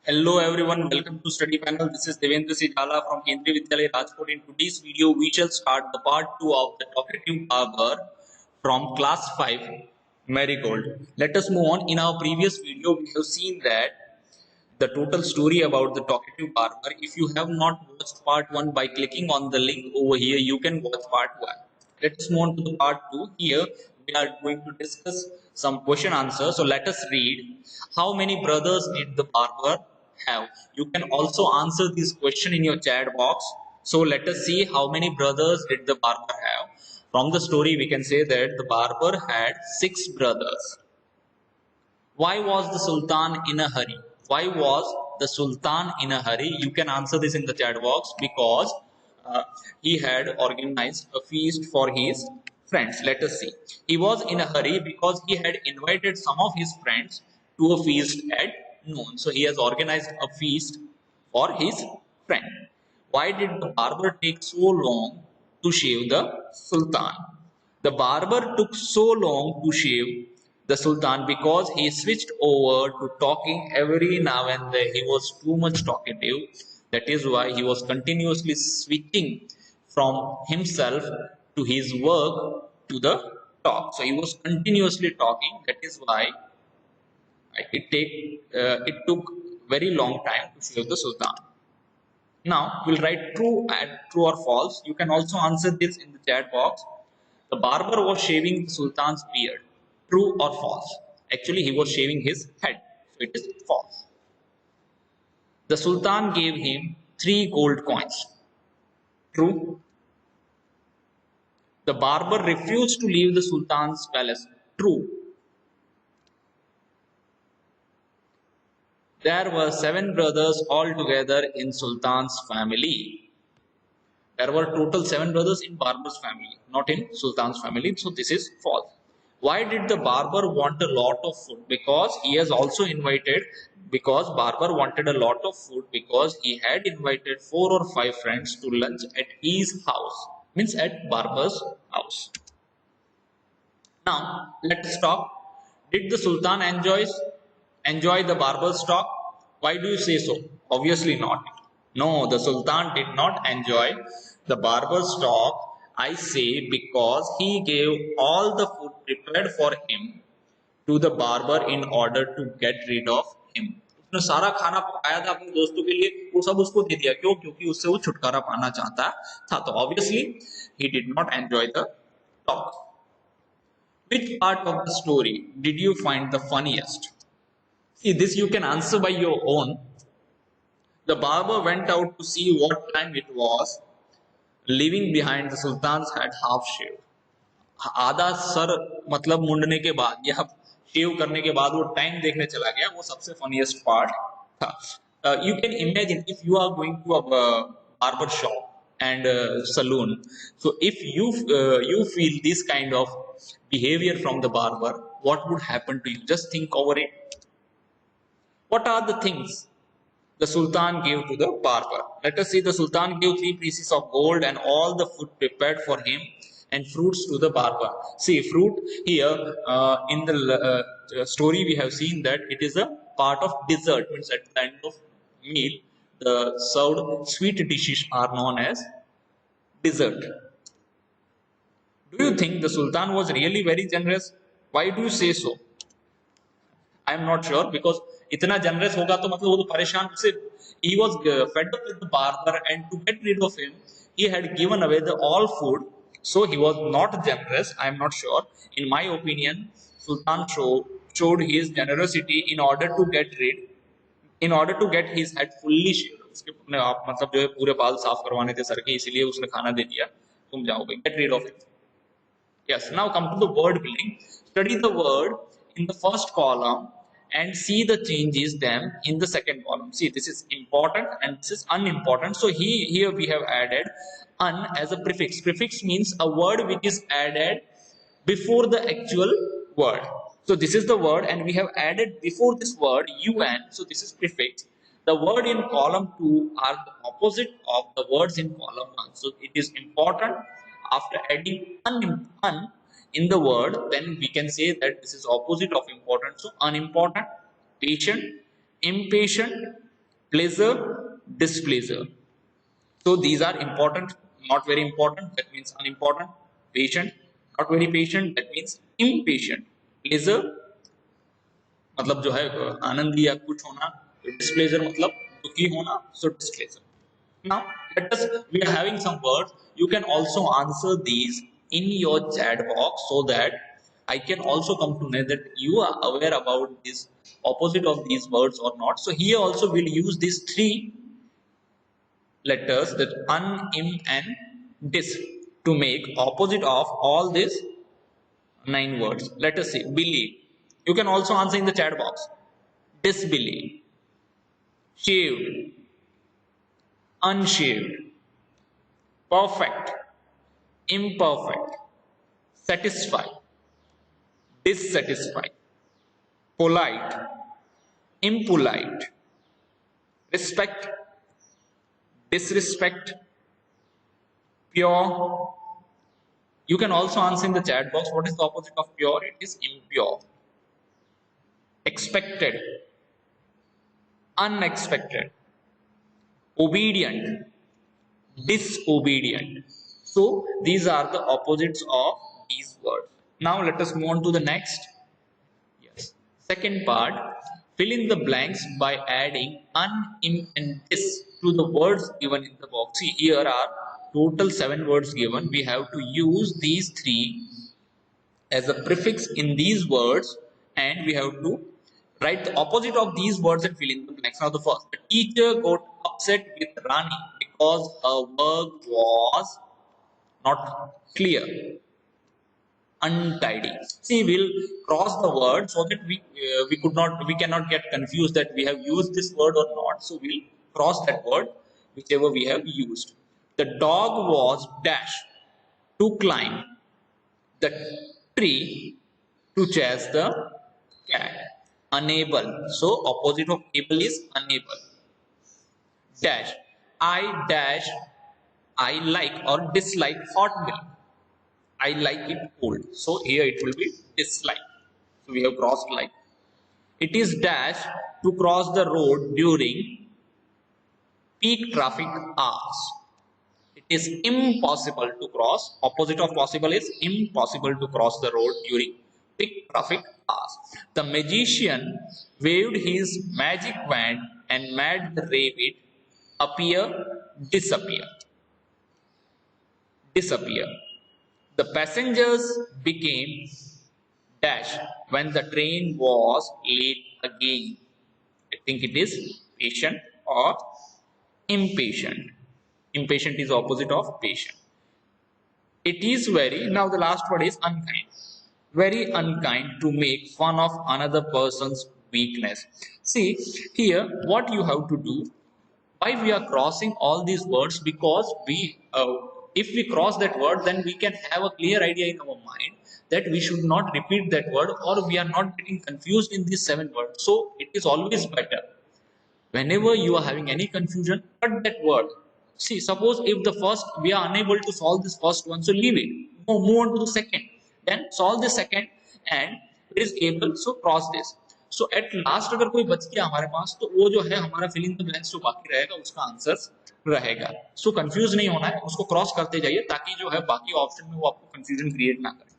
Hello everyone, welcome to study panel. This is Devendra Sijala from Kendriya Vidyalaya Rajkot. In today's video, we shall start the part 2 of the talkative barber from class 5 Marigold. Let us move on. In our previous video, we have seen that the total story about the talkative barber. If you have not watched part 1 by clicking on the link over here, you can watch part 1. Let us move on to the part 2. Here we are going to discuss some question answer. So let us read. How many brothers did the barber have? You can also answer this question in your chat box. So let us see how many brothers did the barber have. From the story we can say that the barber had 6 brothers. Why was the Sultan in a hurry? Why was the Sultan in a hurry? You can answer this in the chat box because he had organized a feast for his friends. Let us see. He was in a hurry because he had invited some of his friends to a feast at noon. So he has organized a feast for his friend. Why did the barber take so long to shave the Sultan? The barber took so long to shave the Sultan because he switched over to talking every now and then. He was too much talkative. That is why he was continuously switching from himself to his work to the talk. So he was continuously talking. That is why it took very long time to shave the Sultan. Now we'll write true or false. You can also answer this in the chat box. The barber was shaving the Sultan's beard. True or false? Actually, he was shaving his head. So it is false. The Sultan gave him 3 gold coins. True. The barber refused to leave the Sultan's palace. True. There were 7 brothers altogether in Sultan's family. There were total 7 brothers in Barber's family, not in Sultan's family. So this is false. Why did the barber want a lot of food? Because he has also invited, because barber wanted a lot of food because he had invited 4 or 5 friends to lunch at his house. Means at barber's house. Now let's talk. Did the Sultan enjoy the barber's talk? Why do you say so? Obviously not. No, the Sultan did not enjoy the barber's talk. I say because he gave all the food prepared for him to the barber in order to get rid of him. उसने सारा खाना पकाया था अपने दोस्तों के लिए, वो सब उसको दे दिया. क्यों? क्योंकि उससे वो छुटकारा पाना चाहता था. तो obviously he did not enjoy the talk. Which part of the story did you find the funniest? See, this you can answer by your own. The barber went out to see what time it was, leaving behind the Sultan's head half shaved. आधा sir मतलब मुंडने के बाद या शेव करने के बाद वो time देखने चला गया, वो सबसे फनीएस्ट पार्ट था. You can imagine if you are going to a barber shop and saloon. So if you feel this kind of behavior from the barber, what would happen to you? Just think over it. What are the things the Sultan gave to the barber? Let us see. The Sultan gave 3 pieces of gold and all the food prepared for him and fruits to the barber. See, fruit here in the story we have seen that it is a part of dessert. Means at the end of meal, the served sweet dishes are known as dessert. Do you think the Sultan was really very generous? Why do you say so? I am not sure because इतना generous होगा तो मतलब वो तो परेशान से. He was fed up with the barber and to get rid of him, he had given away the all food. So he was not generous. I am not sure. In my opinion, Sultan showed his generosity in order to get his head fully shaved. उसके अपने आप मतलब जो है पूरे बाल साफ करवाने थे सर के, इसीलिए उसने खाना दे दिया. तुम जाओ भाई, get rid of it. Yes, now come to the word building. Study the word in the first column and see the changes them in the second column. See, this is important and this is unimportant. So here we have added un as a prefix. Prefix means a word which is added before the actual word. So this is the word and we have added before this word un. So this is prefix. The word in column 2 are the opposite of the words in column 1. So it is important after adding un in the word, then we can say that this is opposite of important. So unimportant, patient, impatient, pleasure, displeasure. So these are important, not very important, that means unimportant. Patient, not very patient, that means impatient. Pleasure मतलब जो है आनंदी या कुछ होना, displeasure मतलब दुखी होना, so displeasure. Now let us, we are having some words. You can also answer these in your chat box so that I can also come to know that you are aware about this opposite of these words or not. So here also we'll use these three letters, that un, im and dis, to make opposite of all these 9 words. Let us see. Believe. You can also answer in the chat box. Disbelieve, shaved, unshaved, perfect, imperfect, satisfied, dissatisfied, polite, impolite, respect, disrespect, pure. You can also answer in the chat box what is the opposite of pure. It is impure. Expected, unexpected, obedient, disobedient. So these are the opposites of these words. Now let us move on to the next. Yes. Second part, fill in the blanks by adding un, im and dis to the words given in the box. See, here are total 7 words given. We have to use these 3 as a prefix in these words, and we have to write the opposite of these words and fill in the blanks. Now the first, the teacher got upset with Rani because her work was not clear, untidy. See, we'll cross the word so that we cannot get confused that we have used this word or not. So we'll cross that word whichever we have used. The dog was dash to climb the tree to chase the cat. Unable. So opposite of able is unable. Dash. I like or dislike hot milk. I like it cold. So here it will be dislike. So we have crossed like. It is dash to cross the road during peak traffic hours. It is impossible to cross. Opposite of possible is impossible to cross the road during peak traffic hours. The magician waved his magic wand and made the rabbit disappear. The passengers became dash when the train was late again. I think it is patient or impatient. Impatient is opposite of patient. It is very, now the last word is unkind. Very unkind to make fun of another person's weakness. See, here what you have to do, why we are crossing all these words, because if we cross that word, then we can have a clear idea in our mind that we should not repeat that word, or we are not getting confused in these 7 words. So it is always better, whenever you are having any confusion, cut that word. See, suppose if the first, we are unable to solve this first one, so leave it. Move on to the second. Then solve the second, and it is able, so cross this. So at last अगर कोई बच गया हमारे पास, तो वो जो है हमारा fill in the blanks जो बाकी रहेगा उसका आंसर रहेगा. So कंफ्यूज नहीं होना है, उसको क्रॉस करते जाइए ताकि जो है बाकी ऑप्शन में वो आपको कंफ्यूजन क्रिएट ना करे.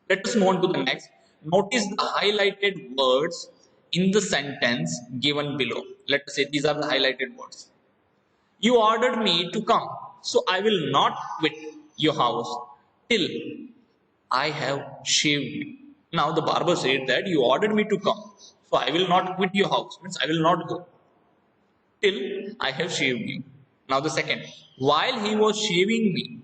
Let us move on to the next. Notice the highlighted words in the sentence given below. Let us say these are the highlighted words. You ordered me to come, so I will not quit your house till I have shaved you. Now the barber said that you ordered me to come, so I will not quit your house, means I will not go till I have shaved you. Now the second, while he was shaving me,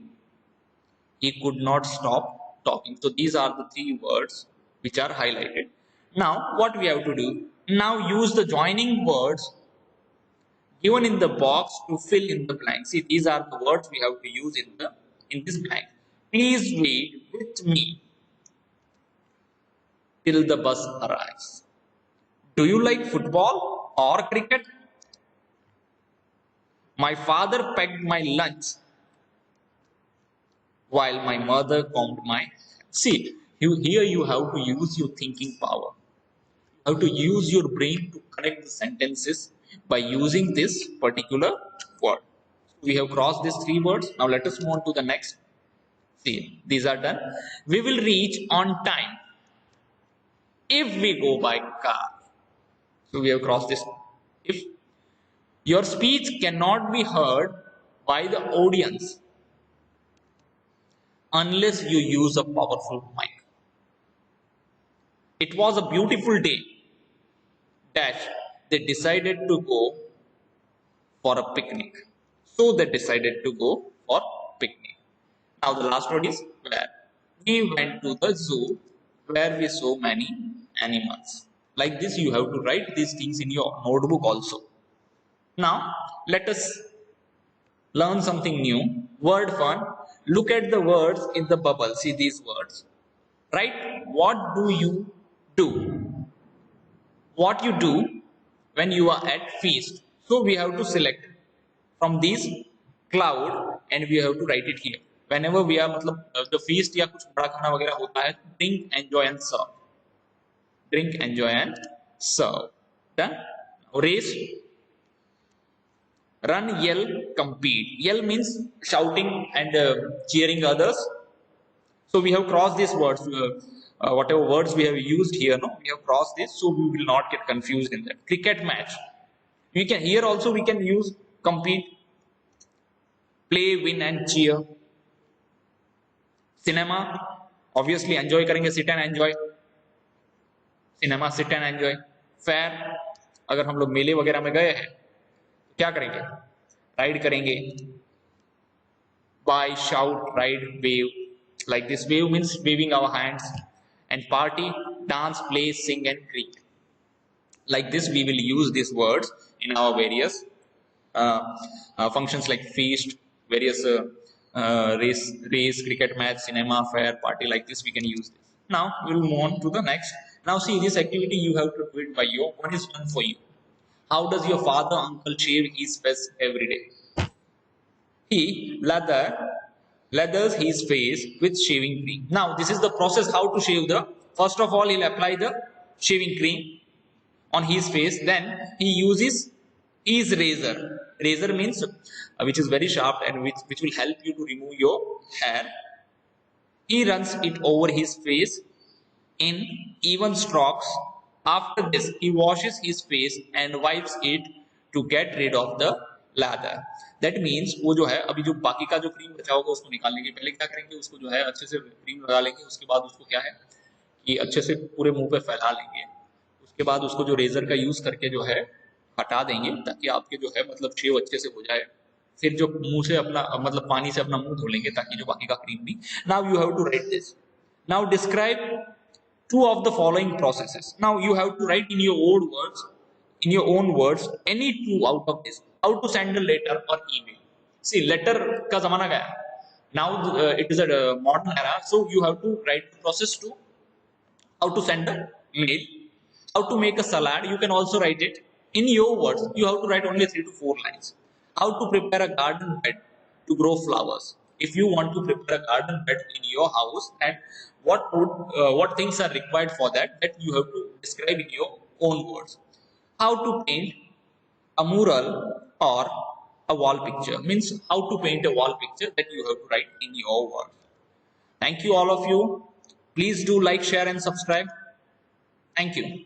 he could not stop talking. So these are the 3 words which are highlighted. Now what we have to do, now use the joining words given in the box to fill in the blank. See, these are the words we have to use in this blank. Please wait with me till the bus arrives. Do you like football or cricket? My father packed my lunch while my mother combed my. See, here you have to use your thinking power. You have to use your brain to connect the sentences by using this particular word. We have crossed these three words. Now let us move on to the next. See, these are done. We will reach on time if we go by car. So we have crossed this. If your speech cannot be heard by the audience unless you use a powerful mic. It was a beautiful day dash they decided to go for a picnic. So they decided to go for picnic. Now the last word is where. We went to the zoo where we saw many animals. Like this you have to write these things in your notebook also. Now let us learn something new. Word fun. Look at the words in the bubble. See these words. Right? What do you do? What you do when you are at feast. So we have to select from these cloud and we have to write it here. Whenever we are मतलब the feast या कुछ बड़ा खाना वगैरह होता है, drink, enjoy and serve. Drink, enjoy and serve. Done. Race. Run, yell, compete. Yell means shouting and cheering others. So we have crossed these words. Whatever words we have used here, no, we have crossed this, so we will not get confused in that. Cricket match. We can here also we can use compete, play, win and cheer. Cinema, obviously enjoy करेंगे, sit and enjoy. Cinema, sit and enjoy. Fair, अगर हम लोग मेले वगैरह में गए हैं क्या करेंगे? राइड करेंगे. Buy, shout, ride, wave. Like this, wave means waving our hands. And party, dance, play, sing and greet. Like this we will use these words in our various functions like feast, various race, cricket match, cinema, fair, party. Like this we can use this. Now we will move on to the next. Now see, this activity you have to do it by your. What is done for you? How does your father, uncle shave his face every day? He lathers his face with shaving cream. Now this is the process how to shave the. First of all, he'll apply the shaving cream on his face. Then he uses his razor. Razor means which is very sharp and which will help you to remove your hair. He runs it over his face in even strokes. After this, he washes his face and wipes it to get rid of the lather. That means वो जो है अभी जो बाकी का जो cream बचा होगा उसको निकालने के पहले क्या करेंगे, उसको जो है अच्छे से क्रीम लगा लेंगे. उसके बाद उसको क्या है कि अच्छे से पूरे मुंह पे फैला लेंगे. उसके बाद उसको जो रेजर का यूज करके जो है हटा देंगे ताकि आपके जो है मतलब शेव अच्छे से हो जाए. फिर जो मुंह से अपना मतलब पानी से अपना मुंह धो लेंगे ताकि जो बाकी का क्रीम भी. Now you have to write this. Now describe two of the following processes. Now you have to write in your own words, any two out of this. How to send a letter or email. See, letter का जमाना गया. Now it is a modern era, so you have to write the process to how to send a mail, how to make a salad. You can also write it in your words. You have to write only 3 to 4 lines. How to prepare a garden bed to grow flowers. If you want to prepare a garden bed in your house, and what things are required for that you have to describe in your own words. How to paint a mural or a wall picture, means how to paint a wall picture, that you have to write in your words. Thank you all of you. Please do like, share and subscribe. Thank you.